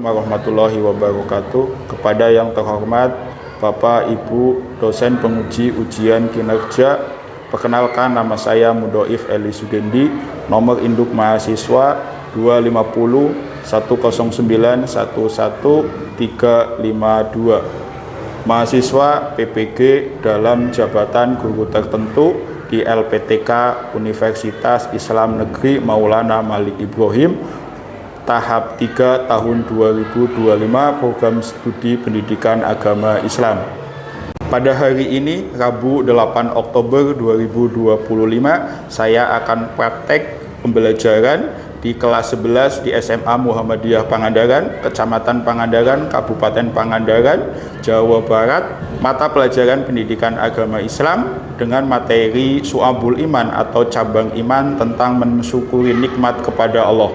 warahmatullahi wabarakatuh. Kepada yang terhormat Bapak Ibu dosen penguji ujian kinerja, perkenalkan nama saya Mudhoif Eli Sugendi, nomor induk mahasiswa 250 109 11352. Mahasiswa PPG dalam jabatan guru tertentu di LPTK Universitas Islam Negeri Maulana Malik Ibrahim, tahap 3 tahun 2025, program studi pendidikan agama Islam. Pada hari ini, Rabu 8 Oktober 2025, saya akan praktek pembelajaran di kelas 11 di SMA Muhammadiyah Pangandaran, Kecamatan Pangandaran, Kabupaten Pangandaran, Jawa Barat, mata pelajaran pendidikan agama Islam dengan materi Syu'abul Iman atau cabang iman tentang mensyukuri nikmat kepada Allah.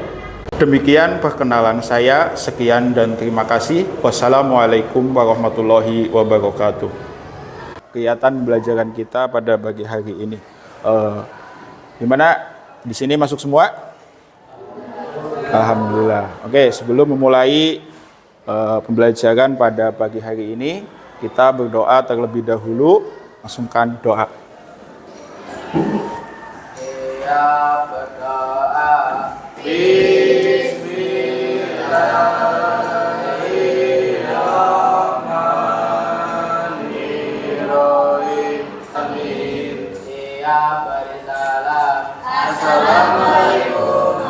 Demikian perkenalan saya, sekian dan terima kasih. Wassalamualaikum warahmatullahi wabarakatuh. Kegiatan pembelajaran kita pada pagi hari ini, gimana? Di sini masuk semua? Alhamdulillah. Oke, sebelum memulai pembelajaran pada pagi hari ini, kita berdoa terlebih dahulu. Langsungkan doa. Saya berdoa. Bismillahirrahmanirrahim. Amin. Saya bersalam. Assalamualaikum.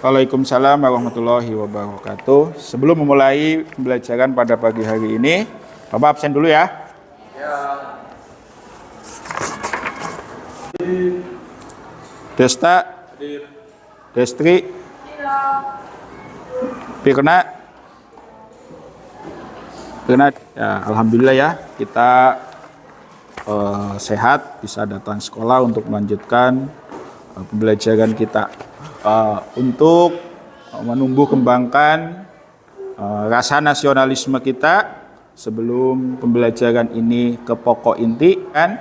Waalaikumsalam warahmatullahi wabarakatuh. Sebelum memulai pembelajaran pada pagi hari ini, Bapak absen dulu ya. Desta, Destri, Pirna, ya, alhamdulillah ya, kita sehat, bisa datang sekolah untuk melanjutkan pembelajaran kita. Untuk menumbuh kembangkan rasa nasionalisme kita, sebelum pembelajaran ini ke pokok inti, kan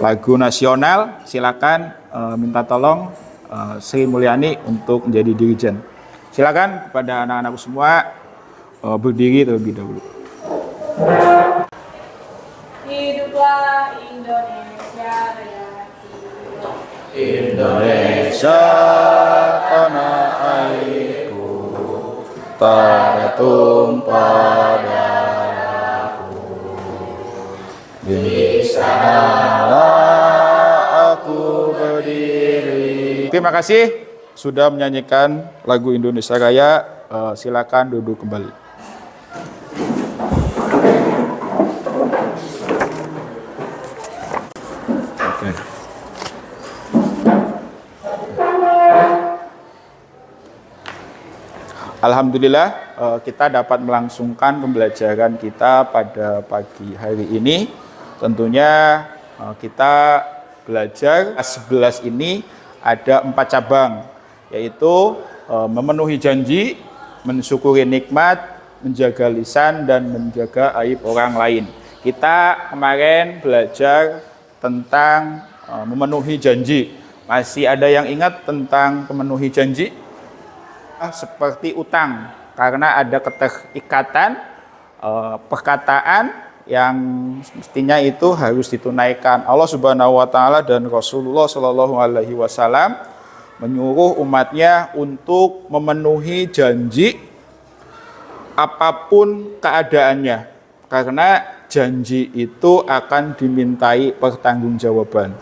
lagu nasional, silakan minta tolong Sri Mulyani untuk menjadi dirijen. Silakan kepada anak-anakku semua berdiri terlebih dahulu. Hiduplah Indonesia Raya. Indonesia tanah airku, tak tumpah darahku. Di sanalah aku berdiri. Terima kasih sudah menyanyikan lagu Indonesia Raya. Silakan duduk kembali. Alhamdulillah kita dapat melangsungkan pembelajaran kita pada pagi hari ini. Tentunya kita belajar kelas 11 ini ada 4 cabang, yaitu memenuhi janji, mensyukuri nikmat, menjaga lisan, dan menjaga aib orang lain. Kita kemarin belajar tentang memenuhi janji. Masih ada yang ingat tentang memenuhi janji? Seperti utang, karena ada keterikatan perkataan yang mestinya itu harus ditunaikan. Allah Subhanahu wa taala dan Rasulullah Shallallahu alaihi wasallam menyuruh umatnya untuk memenuhi janji apapun keadaannya, karena janji itu akan dimintai pertanggungjawaban.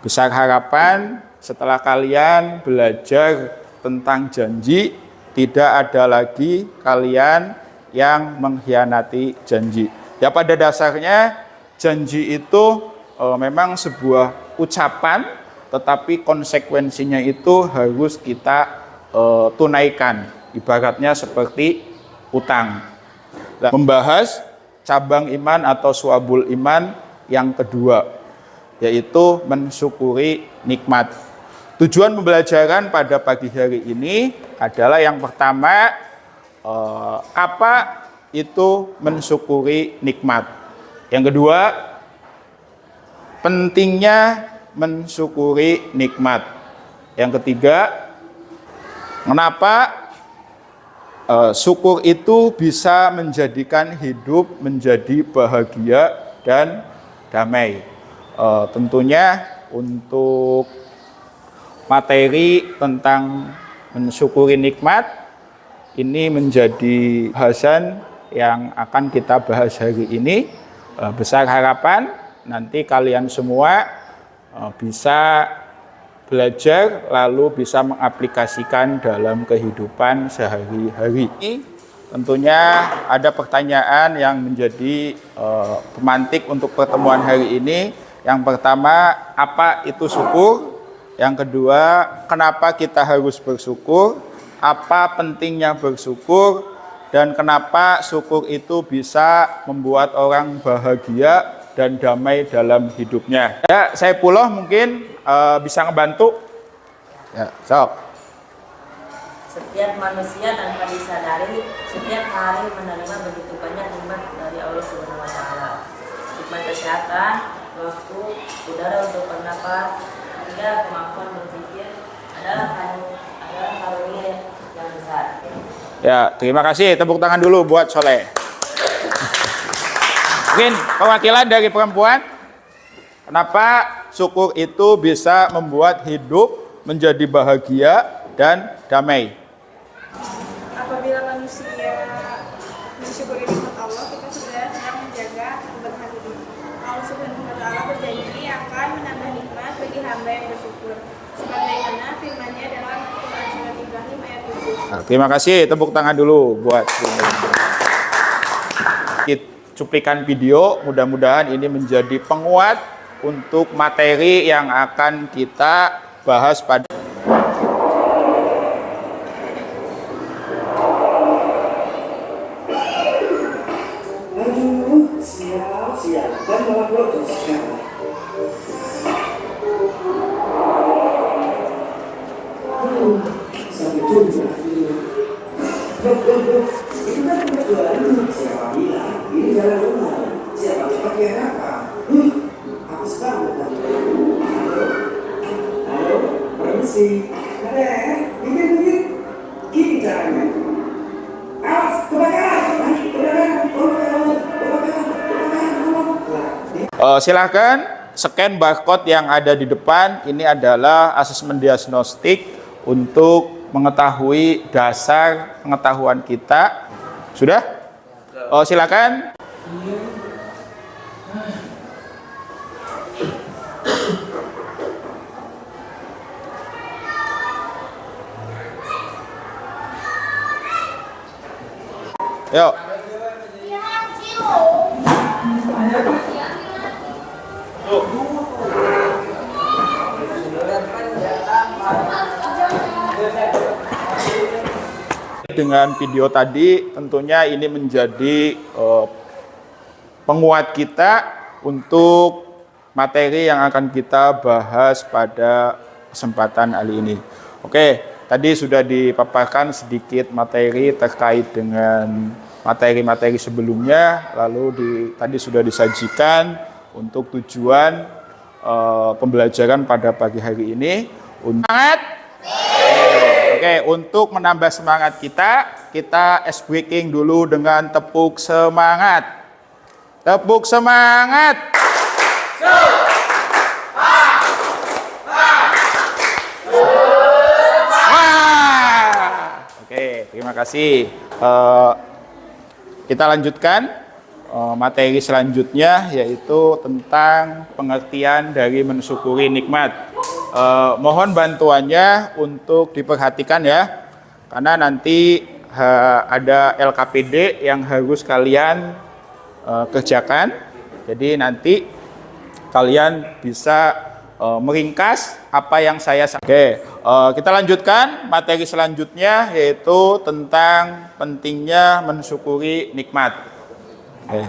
Besar harapan setelah kalian belajar tentang janji, tidak ada lagi kalian yang mengkhianati janji. Ya, pada dasarnya janji itu memang sebuah ucapan, tetapi konsekuensinya itu harus kita tunaikan. Ibaratnya seperti utang. Nah, membahas cabang iman atau syu'abul iman yang kedua, yaitu mensyukuri nikmat. Tujuan pembelajaran pada pagi hari ini adalah yang pertama, apa itu mensyukuri nikmat. Yang kedua, pentingnya mensyukuri nikmat. Yang ketiga, Kenapa syukur itu bisa menjadikan hidup menjadi bahagia dan damai? Tentunya untuk materi tentang mensyukuri nikmat ini menjadi bahasan yang akan kita bahas hari ini. Besar harapan nanti kalian semua bisa belajar lalu bisa mengaplikasikan dalam kehidupan sehari-hari. Tentunya ada pertanyaan yang menjadi pemantik untuk pertemuan hari ini. Yang pertama, apa itu syukur? Yang kedua, kenapa kita harus bersyukur? Apa pentingnya bersyukur? Dan kenapa syukur itu bisa membuat orang bahagia dan damai dalam hidupnya? Ya, saya Puloh mungkin bisa ngebantu. Ya, sok. Setiap manusia tanpa disadari setiap hari menerima begitu banyak nikmat dari Allah Subhanahu wa taala. Nikmat kesehatan, waktu, udara untuk bernapas, hingga kemampuan berpikir adalah karunia yang besar. Ya, terima kasih. Tepuk tangan dulu buat Soleh. Mungkin perwakilan dari perempuan, kenapa syukur itu bisa membuat hidup menjadi bahagia dan damai? Apabila manusia mensyukuri nikmat Allah, kita sudah sedang menjaga keberkahan hidup. Allah Subhanahu wa taala berjanji akan menambah nikmat bagi hamba yang bersyukur. Sebagaimana firman-Nya dalam Quran surat Ibrahim ayat 7. Nah, terima kasih. Tepuk tangan dulu buat cuplikan video. Mudah-mudahan ini menjadi penguat untuk materi yang akan kita bahas pada siap dan malah bodoh sekarang. Sampai jumpa dulu. Itu kan kebetulan. Siapa bilang ini jalan umum? Siapa pakai apa? Apa sekarang? Halo, permisi. Ada, begini, gini caranya. Awas, kebakaran. Silakan scan barcode yang ada di depan. Ini adalah asesmen diagnostik untuk mengetahui dasar pengetahuan kita. Sudah? Silakan. Yuk. Dengan video tadi tentunya ini menjadi penguat kita untuk materi yang akan kita bahas pada kesempatan kali ini. Oke, tadi sudah dipaparkan sedikit materi terkait dengan materi-materi sebelumnya, lalu tadi sudah disajikan untuk tujuan pembelajaran pada pagi hari ini. Oke, untuk menambah semangat kita ice breaking dulu dengan tepuk semangat. Tepuk semangat. Oke, terima kasih. Kita lanjutkan materi selanjutnya, yaitu tentang pengertian dari mensyukuri nikmat. Mohon bantuannya untuk diperhatikan ya, karena nanti ada LKPD yang harus kalian kerjakan. Jadi nanti kalian bisa meringkas apa yang saya sampaikan. Oke, kita lanjutkan materi selanjutnya, yaitu tentang pentingnya mensyukuri nikmat. Oke.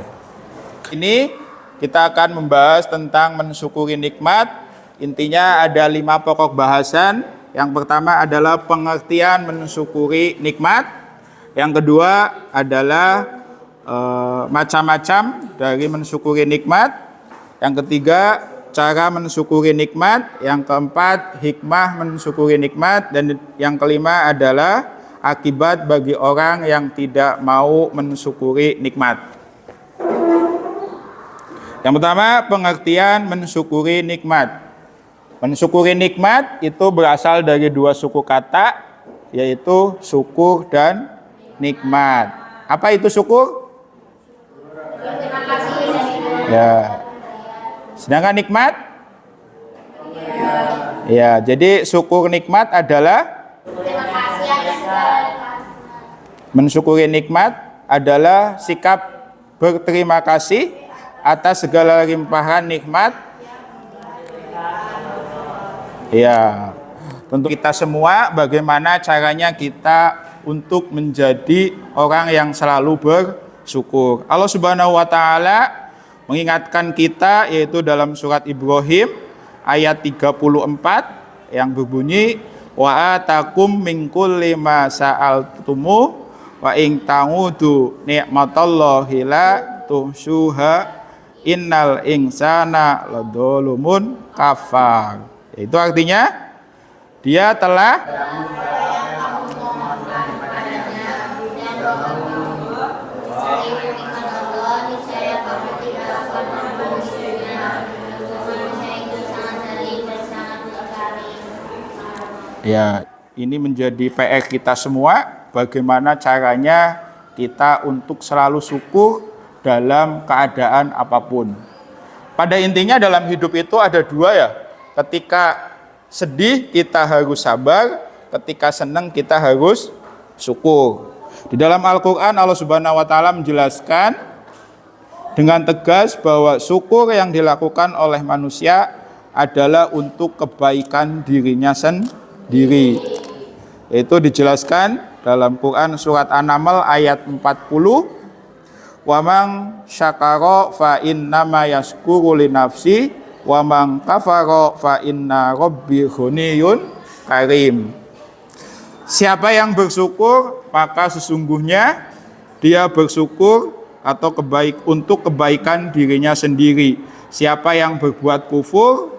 Ini kita akan membahas tentang mensyukuri nikmat. Intinya ada 5 pokok bahasan. Yang pertama adalah pengertian mensyukuri nikmat. Yang kedua adalah macam-macam dari mensyukuri nikmat. Yang ketiga, cara mensyukuri nikmat, yang keempat hikmah mensyukuri nikmat, dan yang kelima adalah akibat bagi orang yang tidak mau mensyukuri nikmat. Yang pertama, pengertian mensyukuri nikmat. Mensyukuri nikmat itu berasal dari dua suku kata, yaitu syukur dan nikmat. Apa itu syukur? Ya. Sedangkan nikmat? Ya, jadi syukur nikmat adalah mensyukuri nikmat adalah sikap berterima kasih atas segala limpahan nikmat. Ya, tentu kita semua bagaimana caranya kita untuk menjadi orang yang selalu bersyukur. Allah Subhanahu wa taala mengingatkan kita yaitu dalam surat Ibrahim ayat 34 yang berbunyi wa atakum min kulli ma sa'altumu wa in ta'udu ni'matallahi la tuhsuha innal insana ladzalumun kafar. Itu artinya dia telah ya, ini menjadi PR kita semua, bagaimana caranya kita untuk selalu syukur dalam keadaan apapun. Pada intinya dalam hidup itu ada dua ya, ketika sedih kita harus sabar, ketika senang kita harus syukur. Di dalam Al-Quran Allah Subhanahu wa taala menjelaskan dengan tegas bahwa syukur yang dilakukan oleh manusia adalah untuk kebaikan dirinya sendiri. Itu dijelaskan dalam Quran surat An-Naml ayat 40. Wa man syakara fa innama yashkuru li nafsi wa man kafara fa inna rabbi ghaniyyun karim. Siapa yang bersyukur maka sesungguhnya dia bersyukur atau untuk kebaikan dirinya sendiri. Siapa yang berbuat kufur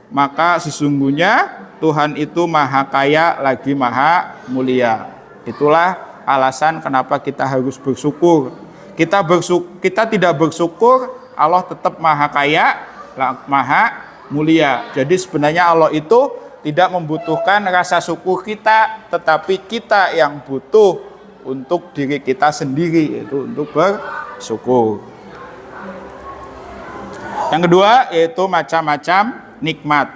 maka sesungguhnya Tuhan itu maha kaya lagi maha mulia. Itulah alasan kenapa kita harus bersyukur. Kita tidak bersyukur, Allah tetap maha kaya, maha mulia. Jadi sebenarnya Allah itu tidak membutuhkan rasa syukur kita, tetapi kita yang butuh untuk diri kita sendiri, yaitu untuk bersyukur. Yang kedua yaitu macam-macam nikmat.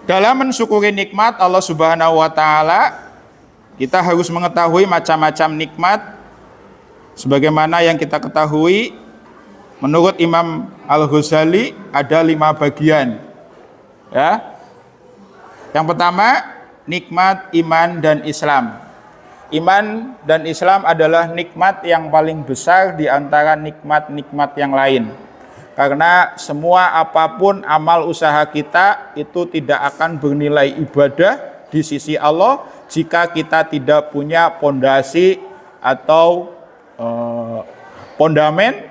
Dalam mensyukuri nikmat Allah Subhanahu wa taala, kita harus mengetahui macam-macam nikmat. Sebagaimana yang kita ketahui, menurut Imam Al-Ghazali ada 5 bagian. Ya. Yang pertama, nikmat iman dan Islam. Iman dan Islam adalah nikmat yang paling besar di antara nikmat-nikmat yang lain. Karena semua apapun amal usaha kita itu tidak akan bernilai ibadah di sisi Allah jika kita tidak punya pondasi atau fondamen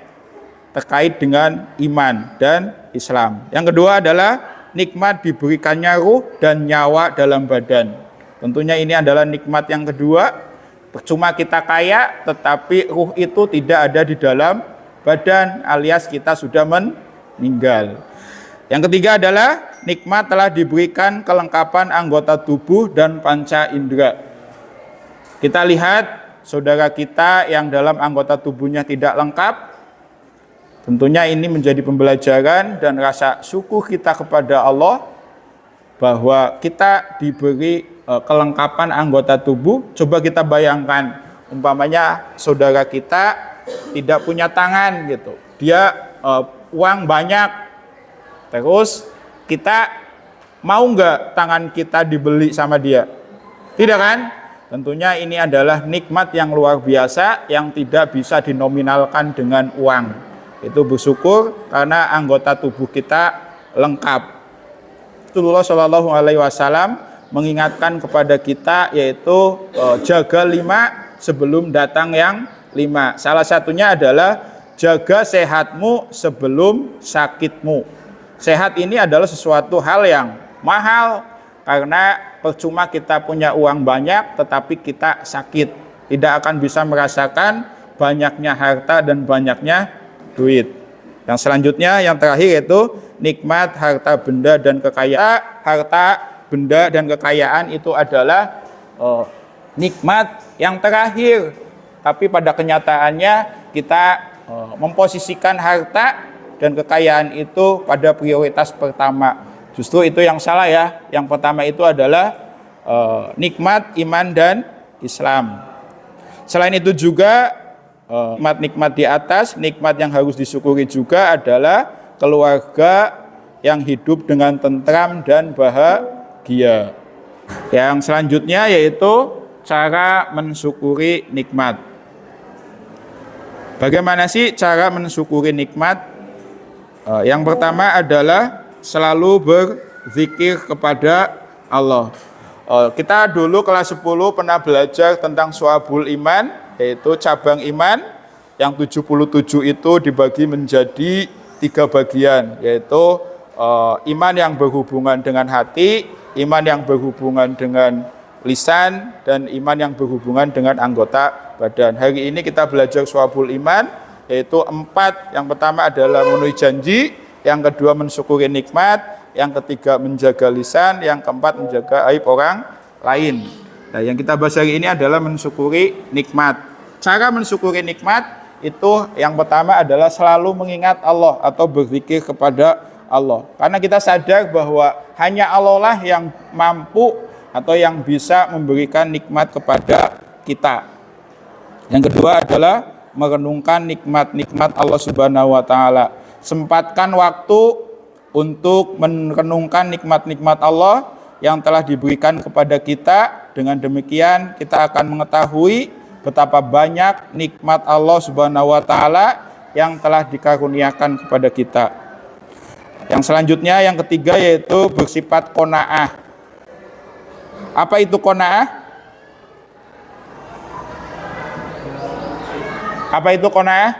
terkait dengan iman dan Islam. Yang kedua adalah nikmat diberikannya ruh dan nyawa dalam badan. Tentunya ini adalah nikmat yang kedua. Percuma kita kaya tetapi ruh itu tidak ada di dalam badan, alias kita sudah meninggal. Yang ketiga adalah nikmat telah diberikan kelengkapan anggota tubuh dan panca indera. Kita lihat saudara kita yang dalam anggota tubuhnya tidak lengkap. Tentunya ini menjadi pembelajaran dan rasa syukur kita kepada Allah bahwa kita diberi kelengkapan anggota tubuh. Coba kita bayangkan, umpamanya saudara kita tidak punya tangan gitu, dia uang banyak, terus kita mau nggak tangan kita dibeli sama dia? Tidak kan? Tentunya ini adalah nikmat yang luar biasa yang tidak bisa dinominalkan dengan uang. Itu bersyukur karena anggota tubuh kita lengkap. Rasulullah Shallallahu Alaihi Wasallam mengingatkan kepada kita yaitu jaga 5 sebelum datang yang 5. Salah satunya adalah jaga sehatmu sebelum sakitmu. Sehat ini adalah sesuatu hal yang mahal, karena percuma kita punya uang banyak tetapi kita sakit, tidak akan bisa merasakan banyaknya harta dan banyaknya duit. Yang selanjutnya, yang terakhir, yaitu nikmat harta benda dan kekayaan. Harta benda dan kekayaan itu adalah nikmat yang terakhir, tapi pada kenyataannya kita memposisikan harta dan kekayaan itu pada prioritas pertama. Justru itu yang salah ya. Yang pertama itu adalah nikmat iman dan Islam. Selain itu juga nikmat-nikmat di atas, nikmat yang harus disyukuri juga adalah keluarga yang hidup dengan tentram dan bahagia. Yang selanjutnya yaitu cara mensyukuri nikmat. Bagaimana sih cara mensyukuri nikmat? Yang pertama adalah selalu berzikir kepada Allah. Kita dulu kelas 10 pernah belajar tentang Syu'abul Iman, yaitu cabang iman yang 77 itu dibagi menjadi 3 bagian, yaitu iman yang berhubungan dengan hati, iman yang berhubungan dengan lisan, dan iman yang berhubungan dengan anggota badan. Hari ini kita belajar Syu'abul Iman, yaitu 4. Yang pertama adalah memenuhi janji, yang kedua mensyukuri nikmat, yang ketiga menjaga lisan, yang keempat menjaga aib orang lain. Nah, yang kita bahas hari ini adalah mensyukuri nikmat. Cara mensyukuri nikmat itu yang pertama adalah selalu mengingat Allah atau berzikir kepada Allah. Karena kita sadar bahwa hanya Allah lah yang mampu atau yang bisa memberikan nikmat kepada kita. Yang kedua adalah merenungkan nikmat-nikmat Allah Subhanahu wa taala. Sempatkan waktu untuk merenungkan nikmat-nikmat Allah yang telah diberikan kepada kita. Dengan demikian kita akan mengetahui betapa banyak nikmat Allah Subhanahu wa taala yang telah dikaruniakan kepada kita. Yang selanjutnya, yang ketiga, yaitu bersifat qanaah. Apa itu qanaah? Apa itu qanaah?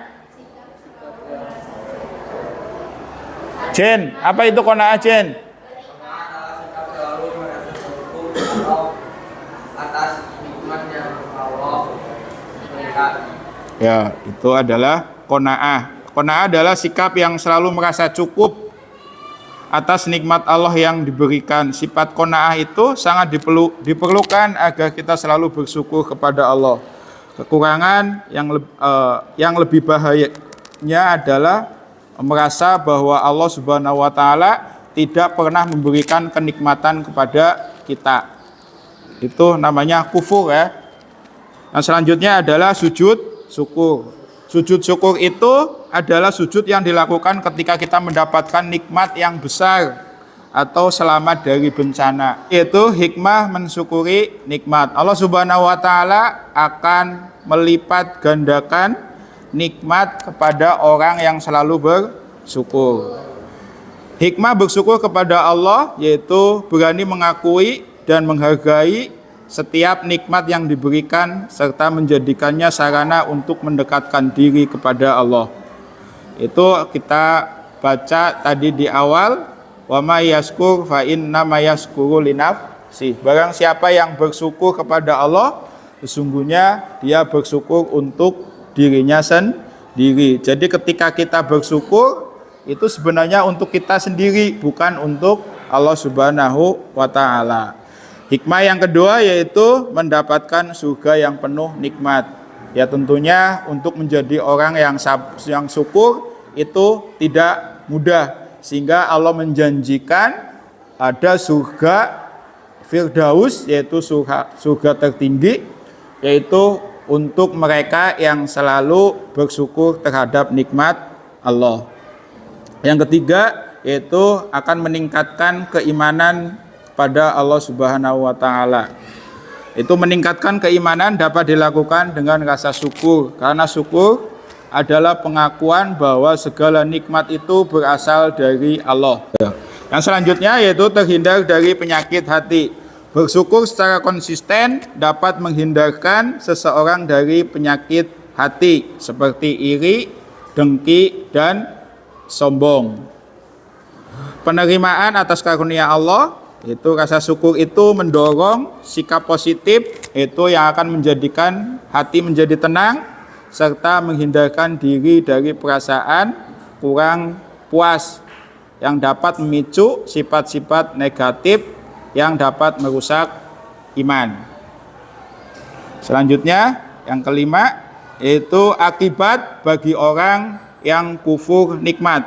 Jen, apa itu qanaah, Jen? Atas nikmat yang Allah berikan. Ya, itu adalah qanaah. Qanaah adalah sikap yang selalu merasa cukup atas nikmat Allah yang diberikan. Sifat qanaah itu sangat diperlukan agar kita selalu bersyukur kepada Allah. Kekurangan yang lebih bahayanya adalah merasa bahwa Allah Subhanahu wa taala tidak pernah memberikan kenikmatan kepada kita. Itu namanya kufur ya. Nah, selanjutnya adalah sujud syukur. Sujud syukur itu adalah sujud yang dilakukan ketika kita mendapatkan nikmat yang besar atau selamat dari bencana. Yaitu hikmah mensyukuri nikmat. Allah Subhanahu wa taala akan melipat gandakan nikmat kepada orang yang selalu bersyukur. Hikmah bersyukur kepada Allah yaitu berani mengakui dan menghargai setiap nikmat yang diberikan serta menjadikannya sarana untuk mendekatkan diri kepada Allah. Itu kita baca tadi di awal, wa may yaskur fa inna ma yaskuru li nafsi. Barang siapa yang bersyukur kepada Allah, sesungguhnya dia bersyukur untuk dirinya sendiri. Jadi ketika kita bersyukur itu sebenarnya untuk kita sendiri, bukan untuk Allah Subhanahu wa taala. Hikmah yang kedua yaitu mendapatkan surga yang penuh nikmat. Ya tentunya untuk menjadi orang yang syukur itu tidak mudah, sehingga Allah menjanjikan ada surga Firdaus, yaitu surga tertinggi, yaitu untuk mereka yang selalu bersyukur terhadap nikmat Allah. Yang ketiga yaitu akan meningkatkan keimanan pada Allah Subhanahu wa taala. Itu meningkatkan keimanan dapat dilakukan dengan rasa syukur, karena syukur adalah pengakuan bahwa segala nikmat itu berasal dari Allah. Yang selanjutnya yaitu terhindar dari penyakit hati. Bersyukur secara konsisten dapat menghindarkan seseorang dari penyakit hati seperti iri, dengki, dan sombong. penerimaan atas karunia Allah, itu rasa syukur itu mendorong sikap positif itu yang akan menjadikan hati menjadi tenang serta menghindarkan diri dari perasaan kurang puas yang dapat memicu sifat-sifat negatif yang dapat merusak iman. Selanjutnya yang kelima yaitu akibat bagi orang yang kufur nikmat.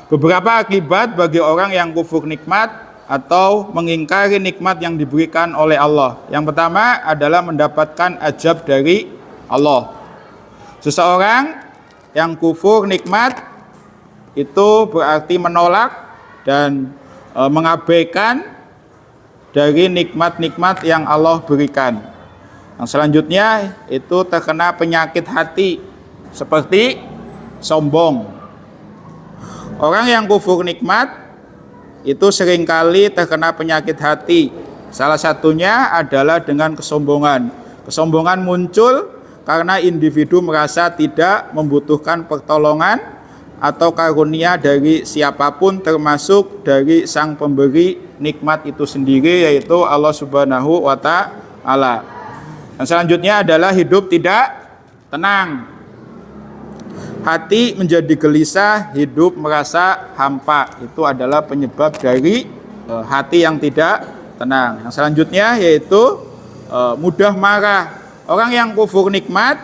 Beberapa akibat bagi orang yang kufur nikmat atau mengingkari nikmat yang diberikan oleh Allah. Yang pertama adalah mendapatkan azab dari Allah. Seseorang yang kufur nikmat itu berarti menolak dan mengabaikan dari nikmat-nikmat yang Allah berikan. Yang selanjutnya itu terkena penyakit hati seperti sombong. Orang yang kufur nikmat itu seringkali terkena penyakit hati. Salah satunya adalah dengan kesombongan. Kesombongan muncul karena individu merasa tidak membutuhkan pertolongan atau karunia dari siapapun termasuk dari sang pemberi nikmat itu sendiri yaitu Allah Subhanahu wa Ta'ala. Dan selanjutnya adalah hidup tidak tenang. Hati menjadi gelisah, hidup merasa hampa. Itu adalah penyebab dari hati yang tidak tenang. Yang selanjutnya yaitu mudah marah. Orang yang kufur nikmat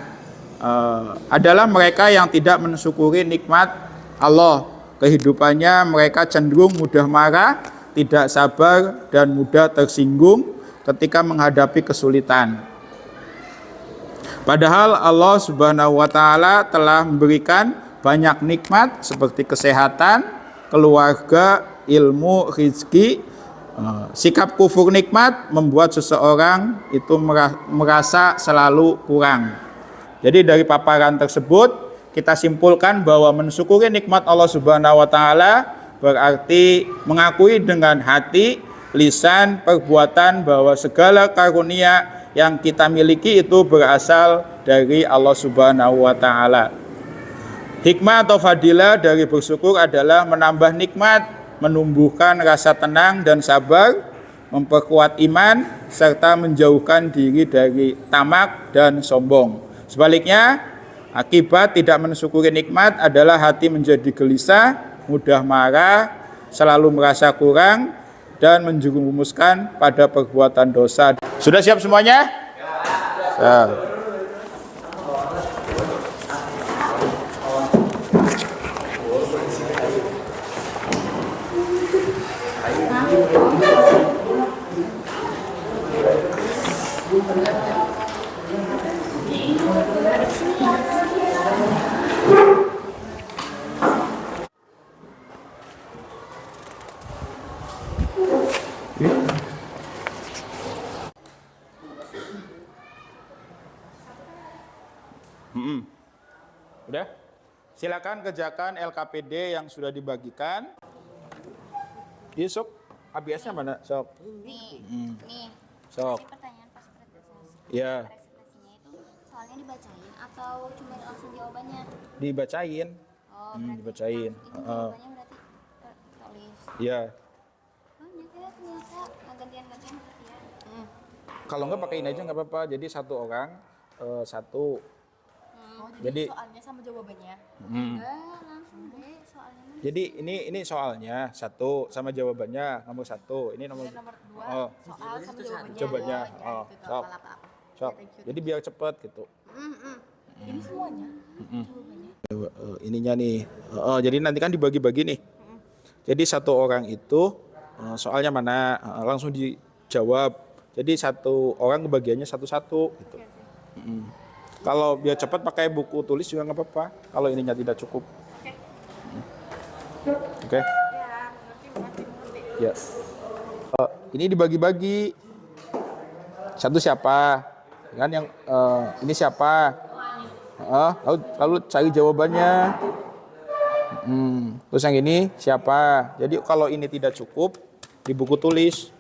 adalah mereka yang tidak mensyukuri nikmat Allah. Kehidupannya mereka cenderung mudah marah, tidak sabar, dan mudah tersinggung ketika menghadapi kesulitan. Padahal Allah Subhanahu wa Ta'ala telah memberikan banyak nikmat seperti kesehatan, keluarga, ilmu, rezeki. Sikap kufur nikmat membuat seseorang itu merasa selalu kurang. Jadi dari paparan tersebut kita simpulkan bahwa mensyukuri nikmat Allah Subhanahu wa Ta'ala berarti mengakui dengan hati, lisan, perbuatan bahwa segala karunia yang kita miliki itu berasal dari Allah Subhanahu wa Ta'ala. Hikmah atau fadilah dari bersyukur adalah menambah nikmat, menumbuhkan rasa tenang dan sabar, memperkuat iman, serta menjauhkan diri dari tamak dan sombong. Sebaliknya, akibat tidak mensyukuri nikmat adalah hati menjadi gelisah, mudah marah, selalu merasa kurang, dan menjerumuskan pada perbuatan dosa. Sudah siap semuanya? Ya. Udah? Silakan kerjakan LKPD yang sudah dibagikan. Sok, ABS-nya mana? Sok. Nih. Sok. Jadi pertanyaan pas presentasi. Iya. Presentasinya itu soalnya dibacain atau cuma langsung jawabannya? Dibacain. Oh, berarti dibacain. Itu jawabannya berarti tertulis. Iya. Oh, ternyata gantian-gantian berarti ya. Kalau enggak pakai ini aja nggak apa-apa. Jadi satu orang satu. Jadi soalnya sama jawabannya. Enggak, langsung deh soalnya. Jadi ini soalnya satu sama jawabannya nomor satu. Ini nomor Nomor 2 oh, soal sama jawabannya. jawabannya. Oh, sok. Sok. Jadi biar cepet gitu. Ini semuanya jawabannya. Ininya nih. Jadi nanti kan dibagi-bagi nih. Jadi satu orang itu soalnya mana langsung dijawab. Jadi satu orang kebagiannya satu-satu gitu. Kalau biar cepat pakai buku tulis juga nggak apa-apa. Kalau ininya tidak cukup. Oke. Ya. Ini dibagi-bagi. Satu siapa? Kan yang ini siapa? Lalu cari jawabannya. Terus yang ini siapa? Jadi kalau ini tidak cukup di buku tulis.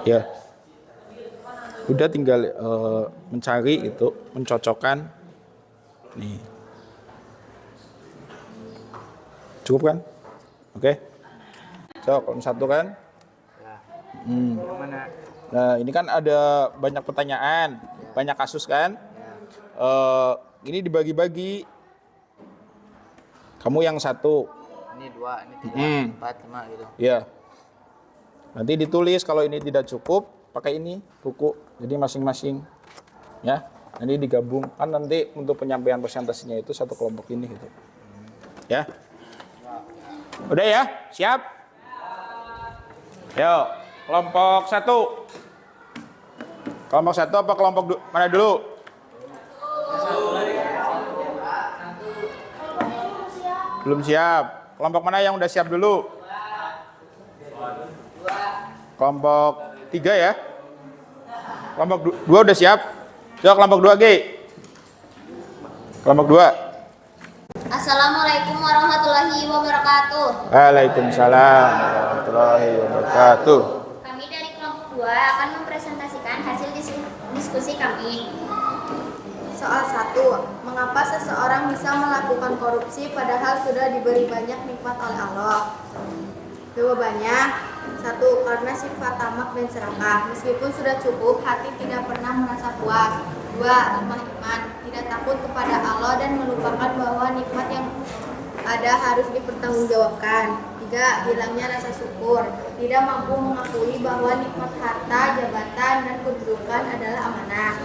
Ya. Udah tinggal mencari itu, mencocokkan. Nih. Cukup kan? Oke. So, kolom 1 kan? Ya. Hmm. Yang mana? Nah, ini kan ada banyak pertanyaan, banyak kasus kan? Ya. Ini dibagi-bagi. Kamu yang 1. Ini 2, ini 3, 4, 5 gitu. Ya. Nanti ditulis kalau ini tidak cukup, pakai ini buku. Jadi masing-masing, ya. Nanti digabung. Kan nanti untuk penyampaian presentasinya itu satu kelompok ini gitu. Ya. Udah ya? Siap? Yuk, kelompok 1. Kelompok 1 apa kelompok mana dulu? Belum siap. Kelompok mana yang udah siap dulu? Kelompok 3 ya. Kelompok 2 udah siap. Coba kelompok 2 G. Kelompok 2. Assalamualaikum warahmatullahi wabarakatuh. Waalaikumsalam warahmatullahi wabarakatuh. Kami dari kelompok 2 akan mempresentasikan hasil diskusi kami. Soal 1. Mengapa seseorang bisa melakukan korupsi padahal sudah diberi banyak nikmat oleh Allah? Jawabannya, 1. Karena sifat tamak dan serakah. Meskipun sudah cukup, hati tidak pernah merasa puas. 2. Lemah iman, tidak takut kepada Allah dan melupakan bahwa nikmat yang ada harus dipertanggungjawabkan. 3. Hilangnya rasa syukur, tidak mampu mengakui bahwa nikmat harta, jabatan, dan kedudukan adalah amanah.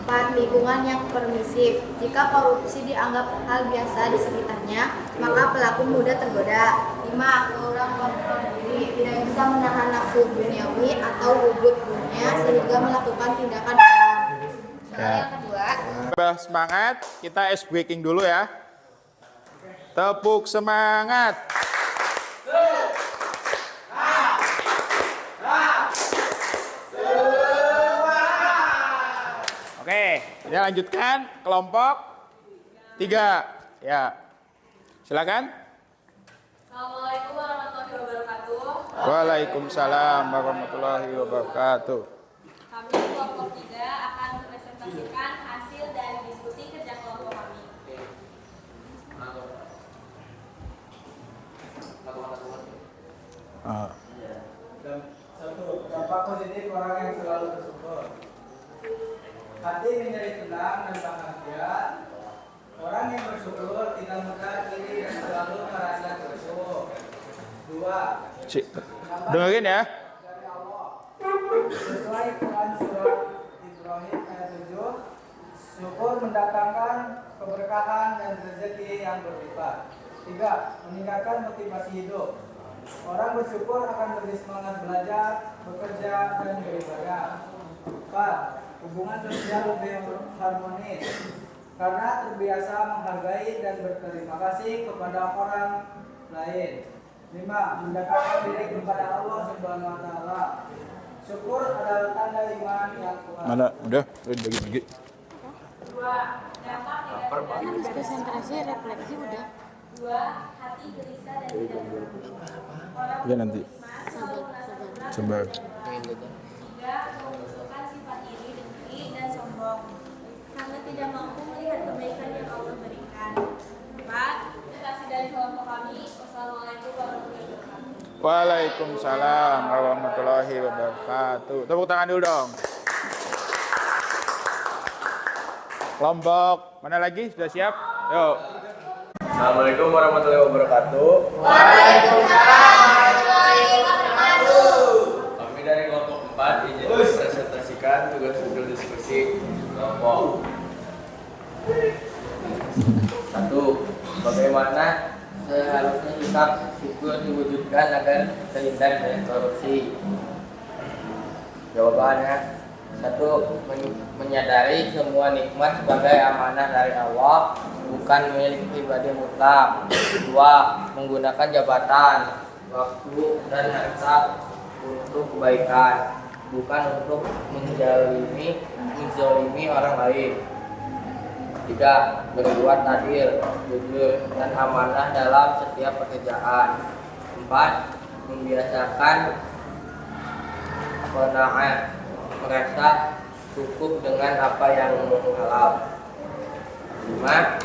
4. Lingkungan yang permisif. Jika korupsi dianggap hal biasa di sekitarnya, maka pelaku mudah tergoda. 5. Kurang kontrol diri, tidak bisa menahan nafsu duniawi atau wujud dunia sehingga melakukan tindakan haram. Soal yang kedua, Semangat, kita ice breaking dulu ya. Tepuk semangat. Oke, kita lanjutkan kelompok 3. Ya. Silakan. Assalamualaikum warahmatullahi wabarakatuh. Waalaikumsalam warahmatullahi wabarakatuh. Kami kelompok 3 akan mempresentasikan hasil dari diskusi kerja kelompok kami. Satu, dampak positif orang yang selalu bersyukur. Hati menjadi tenang dan bahagia. Orang yang bersyukur tidak mudah iri dan selalu merasa bersyukur. 2. Dengerin ya. Dari Allah. Sesuai Quran surat Ibrahim ayat 7, syukur mendatangkan keberkahan dan rezeki yang berlipat. 3. Meningkatkan motivasi hidup. Orang bersyukur akan lebih semangat belajar, bekerja, dan beribadah. 4. Hubungan sosial lebih harmonis karena terbiasa menghargai dan berterima kasih kepada orang lain. 5. Mendekatkan diri kepada Allah Subhanahu wa taala. Syukur adalah tanda iman yang kuat. Mana? Udah bagi-bagi. 2. Dampak negatif presentasi refleksi udah. 2. Hati gelisah dan tidak tenang. Orang Ya nanti. beriman selalu merasa tenang. Coba. 3. Memunculkan sifat iri, dengki, dan sombong karena tidak mampu melihat kebaikan yang Allah berikan. 4. Kasih dari kelompok kami. Wassalamualaikum warahmatullahi wabarakatuh. Waalaikumsalam warahmatullahi wabarakatuh. Tepuk tangan dulu dong. Kelompok mana lagi? Sudah siap? Yuk. Assalamualaikum warahmatullahi wabarakatuh. Kami dari kelompok 4 izin mempresentasikan tugas-tugas diskusi kelompok. 1. Bagaimana seharusnya sikap syukur diwujudkan agar terhindar dari korupsi? Jawabannya, 1. Menyadari semua nikmat sebagai amanah dari Allah, bukan milik pribadi mutlak. 2. Menggunakan jabatan, waktu, dan harta untuk kebaikan, bukan untuk menzalimi orang lain. 3. Berbuat adil, jujur, dan amanah dalam setiap pekerjaan. 4. Membiasakan qanaah, merasa cukup dengan apa yang halal. 5.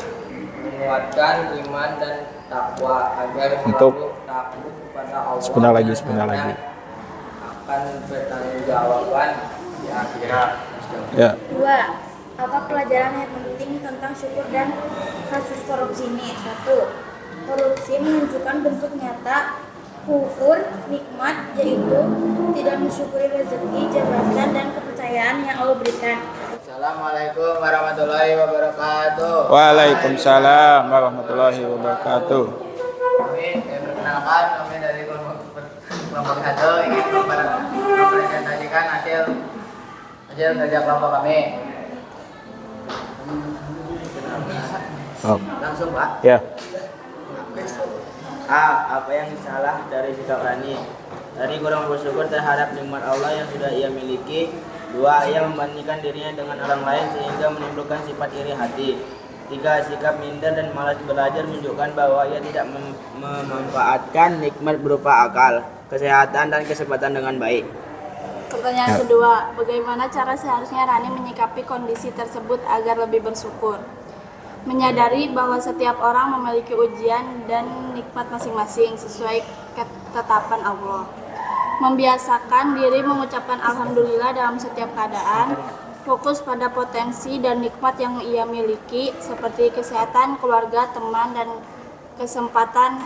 Menguatkan iman dan takwa agar selalu takut Allah Sebentar lagi. akan bertanggungjawaban di akhirat. Ya. 2. Apa pelajaran yang penting tentang syukur dan kasus korupsi ini? 1. Korupsi menunjukkan bentuk nyata kufur nikmat, yaitu tidak mensyukuri rezeki, jabatan, dan kepercayaan yang Allah berikan. Assalamualaikum warahmatullahi wabarakatuh. Waalaikumsalam warahmatullahi wabarakatuh. Kami perkenalkan, kami dari kelompok 1 ingin mempresentasikan hasil kerja kelompok kami. Oh. Langsung Pak. Ya. A. Apa yang salah dari sikap Rani? Rani kurang bersyukur terhadap nikmat Allah yang sudah ia miliki. 2. Ia membandingkan dirinya dengan orang lain sehingga menimbulkan sifat iri hati. 3. Sikap minder dan malas belajar menunjukkan bahwa ia tidak memanfaatkan nikmat berupa akal, kesehatan, dan kesempatan dengan baik. Pertanyaan kedua, bagaimana cara seharusnya Rani menyikapi kondisi tersebut agar lebih bersyukur? Menyadari bahwa setiap orang memiliki ujian dan nikmat masing-masing sesuai ketetapan Allah. Membiasakan diri mengucapkan alhamdulillah dalam setiap keadaan. Fokus pada potensi dan nikmat yang ia miliki seperti kesehatan, keluarga, teman, dan kesempatan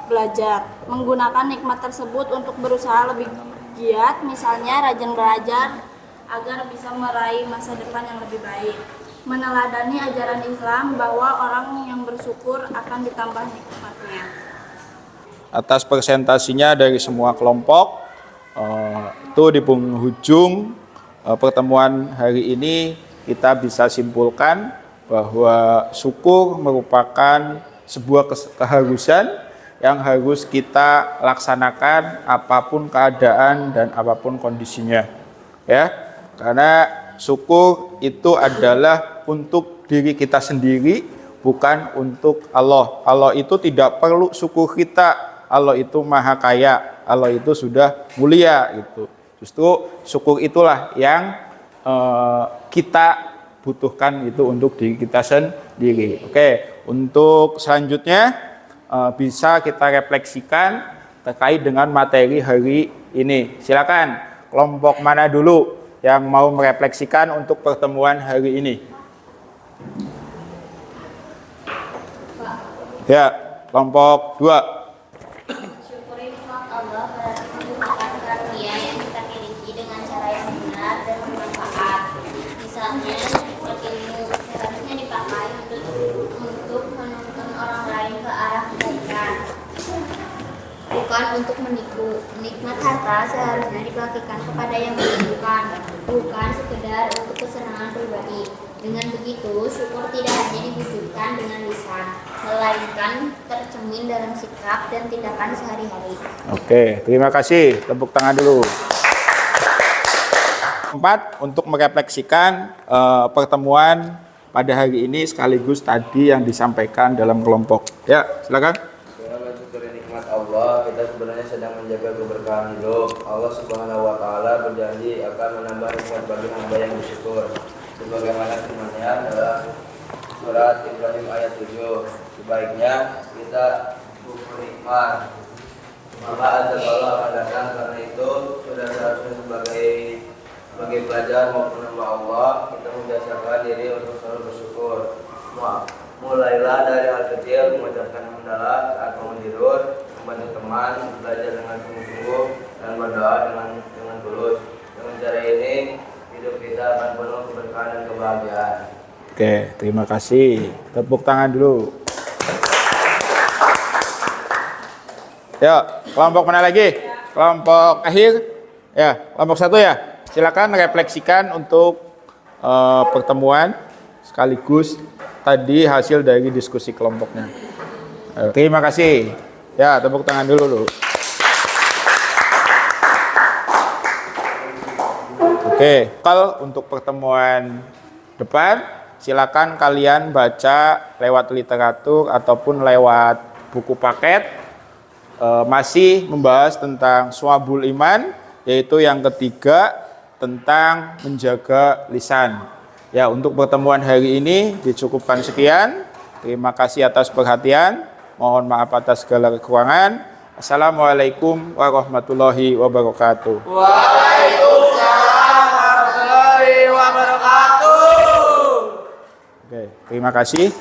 belajar. Menggunakan nikmat tersebut untuk berusaha lebih giat, misalnya rajin belajar agar bisa meraih masa depan yang lebih baik. Meneladani ajaran Islam bahwa orang yang bersyukur akan ditambah nikmatnya. Atas presentasinya dari semua kelompok, itu di penghujung pertemuan hari ini kita bisa simpulkan bahwa syukur merupakan sebuah keharusan yang harus kita laksanakan apapun keadaan dan apapun kondisinya, ya. Karena syukur itu adalah untuk diri kita sendiri, bukan untuk Allah. Allah itu tidak perlu syukur kita. Allah itu maha kaya. Allah itu sudah mulia gitu. Justru syukur itulah yang kita butuhkan itu untuk diri kita sendiri. Oke, untuk selanjutnya bisa kita refleksikan terkait dengan materi hari ini. Silakan kelompok mana dulu yang mau merefleksikan untuk pertemuan hari ini? Ya, kelompok 2. Syukuri nikmat Allah berarti menggunakan karunia yang kita miliki dengan cara yang benar dan bermanfaat. Misalnya, ilmu seharusnya dipakai untuk menuntun orang lain ke arah kebaikan, bukan untuk menipu. Nikmat harta seharusnya dibagikan kepada yang membutuhkan, bukan sekedar untuk kesenangan pribadi. Dengan begitu, syukur tidak hanya diwujudkan dengan lisan, melainkan tercermin dalam sikap dan tindakan sehari-hari. Oke, terima kasih. Tepuk tangan dulu. 4. Untuk merefleksikan pertemuan pada hari ini sekaligus tadi yang disampaikan dalam kelompok. Ya, silakan. Dengan mensyukuri nikmat Allah, kita sebenarnya sedang menjaga keberkahan hidup. Allah Subhanahu wa Ta'ala berjanji akan menambah nikmat bagi hamba yang bersyukur. Sebagaimana firman-Nya dalam surat Ibrahim ayat 7, sebaiknya kita syukur nikmat, maka azab Allah akan datang. Karena itu sudah seharusnya sebagai pelajar maupun hamba Allah, kita membiasakan diri untuk selalu bersyukur. Mulailah dari hal kecil, mengucapkan hamdalah saat bangun tidur, membantu teman, belajar dengan sungguh-sungguh, dan berdoa dengan tulus. Dengan cara ini hidup kita akan penuh keberkahan dan kebahagiaan. Oke, terima kasih. Tepuk tangan dulu. Ya, kelompok mana lagi? Kelompok akhir? Ya, kelompok 1 ya. Silakan refleksikan untuk pertemuan sekaligus tadi hasil dari diskusi kelompoknya. Terima kasih. Ya, tepuk tangan dulu. Oke, kalau untuk pertemuan depan, silakan kalian baca lewat literatur ataupun lewat buku paket. Masih membahas tentang Syu'abul Iman, yaitu yang ketiga tentang menjaga lisan. Ya, untuk pertemuan hari ini dicukupkan sekian. Terima kasih atas perhatian. Mohon maaf atas segala kekurangan. Assalamualaikum warahmatullahi wabarakatuh. Waalaikumsalam warahmatullahi wabarakatuh. Oke, terima kasih.